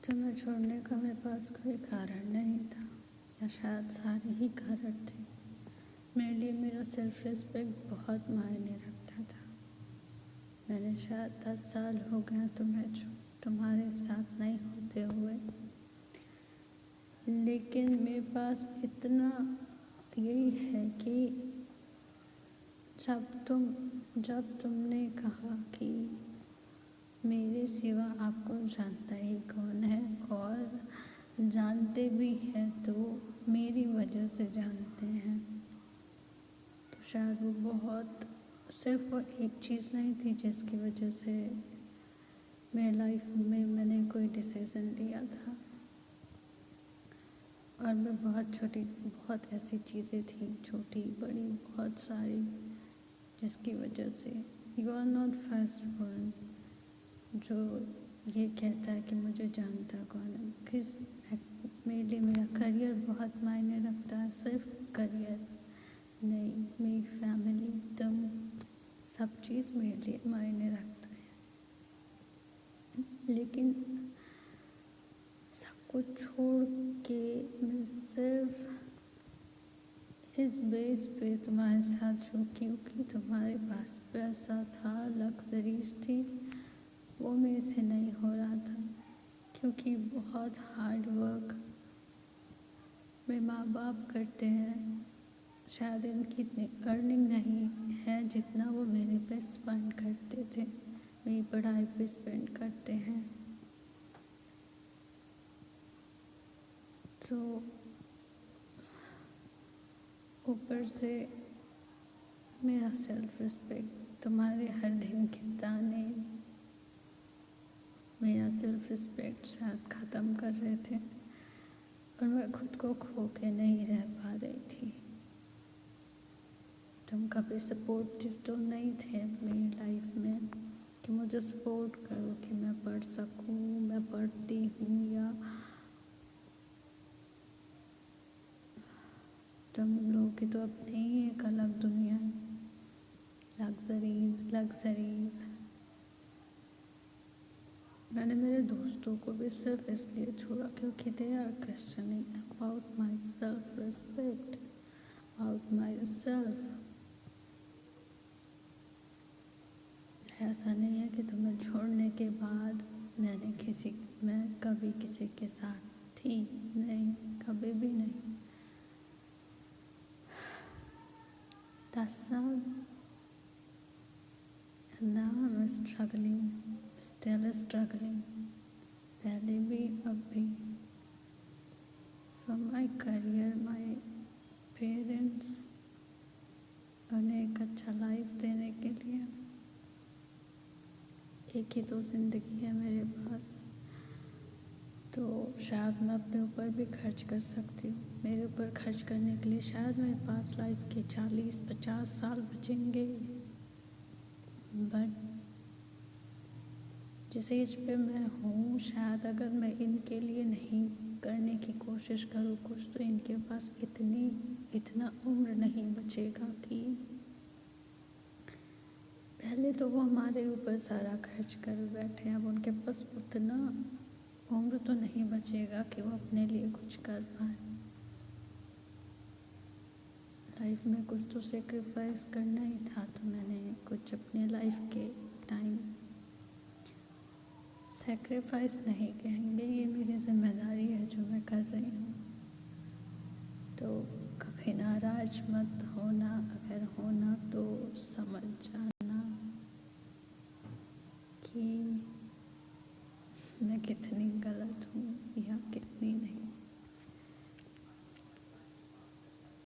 तुम्हें छोड़ने का मेरे पास कोई कारण नहीं था, या शायद सारे ही कारण थे। मेरे लिए मेरा सेल्फ रिस्पेक्ट बहुत मायने रखता था। मैंने शायद 10 साल हो गए तुम्हारे साथ नहीं होते हुए, लेकिन मेरे पास इतना यही है कि जब तुमने कहा कि मेरे सिवा आपको जानता ही कौन है, और जानते भी हैं तो मेरी वजह से जानते हैं, तो शायद वो बहुत सिर्फ वो एक चीज़ नहीं थी जिसकी वजह से मेरी लाइफ में मैंने कोई डिसीज़न लिया था। और मैं बहुत ऐसी चीज़ें थी, छोटी बड़ी बहुत सारी, जिसकी वजह से you are not first one जो ये कहता है कि मुझे जानता कौन है। मेरे लिए मेरा करियर बहुत मायने रखता है, सिर्फ करियर नहीं, मेरी फैमिली, तुम, सब चीज़ मेरे लिए मायने रखता है। लेकिन सब कुछ छोड़ के मैं सिर्फ इस बेस पे तुम्हारे साथ हूँ क्योंकि तुम्हारे पास पैसा था, लग्जरीज थी, वो मेरे से नहीं हो रहा था। क्योंकि बहुत हार्ड वर्क मेरे माँ बाप करते हैं, शायद इनकी इतनी अर्निंग नहीं है जितना वो मेरे पे स्पेंड करते थे, मेरी पढ़ाई पे स्पेंड करते हैं। तो ऊपर से मेरा सेल्फ रिस्पेक्ट, तुम्हारे हर दिन के ताने मेरा सेल्फ रिस्पेक्ट शायद ख़त्म कर रहे थे, और मैं खुद को खो के नहीं रह पा रही थी। तुम कभी सपोर्टिव तो नहीं थे मेरी लाइफ में कि मुझे सपोर्ट करो कि मैं पढ़ सकूं, मैं पढ़ती हूँ, या तुम लोग की तो अपनी ही एक अलग दुनिया है, लग्जरीज। मैंने मेरे दोस्तों को भी सिर्फ इसलिए छोड़ा क्योंकि they are questioning about my self respect, about my self. ऐसा नहीं है कि तुम्हें छोड़ने के बाद मैं कभी किसी के साथ थी, नहीं, कभी भी नहीं। 10 साल, now I'm struggling, still struggling, पहले भी अब भी, for my career, my parents, उन्हें एक अच्छा लाइफ देने के लिए। एक ही तो ज़िंदगी है मेरे पास, तो शायद मैं अपने ऊपर भी खर्च कर सकती हूँ। मेरे ऊपर खर्च करने के लिए शायद मेरे पास लाइफ के 40-50 साल बचेंगे, बट जिस एज पे मैं हूँ, शायद अगर मैं इनके लिए नहीं करने की कोशिश करूँ कुछ, तो इनके पास इतना उम्र नहीं बचेगा कि पहले तो वो हमारे ऊपर सारा खर्च कर बैठे हैं, अब उनके पास उतना उम्र तो नहीं बचेगा कि वो अपने लिए कुछ कर पाए। लाइफ में कुछ तो सेक्रीफाइस करना ही था, तो मैंने कुछ अपने लाइफ के टाइम सेक्रीफाइस नहीं कहेंगे, ये मेरी जिम्मेदारी है जो मैं कर रही हूँ। तो कभी नाराज मत होना, अगर होना तो समझ जाना कि मैं कितनी गलत हूँ या कितनी नहीं।